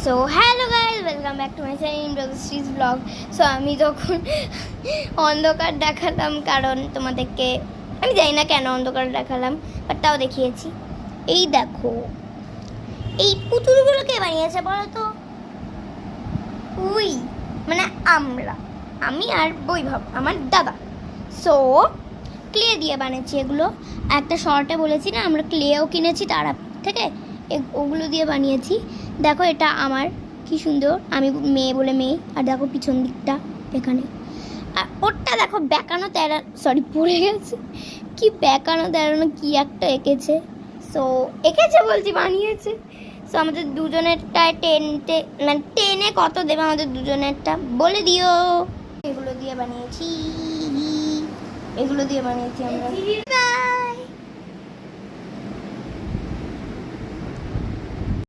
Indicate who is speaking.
Speaker 1: So hello guys, welcome back to my channel Indrashree's vlog. So আমি তখন অন্ধকার দেখালাম, কারণ তোমাদেরকে আমি জানি না কেন অন্ধকার দেখালাম, বাট তাও দেখিয়েছি। এই দেখো, এই পুতুলগুলো কে বানিয়েছে বলো তো? উই মানে আমি আর বৈভব, আমার দাদা। সো ক্লে দিয়ে বানিয়েছি এগুলো। একটা শর্টে বলেছি না, আমরা ক্লেও কিনেছি তারা থেকে, ওগুলো দিয়ে বানিয়েছি। দেখো এটা আমার, কি সুন্দর, আমি মেয়ে বলে মেয়ে। আর দেখো পিছন দিকটা এখানে, আর ওরটা দেখো বেঁকানো তেরা, সরি পড়ে গেছে, কি বেঁকানো তেরানো কি একটা এঁকেছে। সো এঁকেছে বলছি, বানিয়েছে। সো আমাদের দুজনেরটায় মানে টেনে কত দেবে আমাদের দুজনেরটা বলে দিও। এগুলো দিয়ে বানিয়েছি আমরা।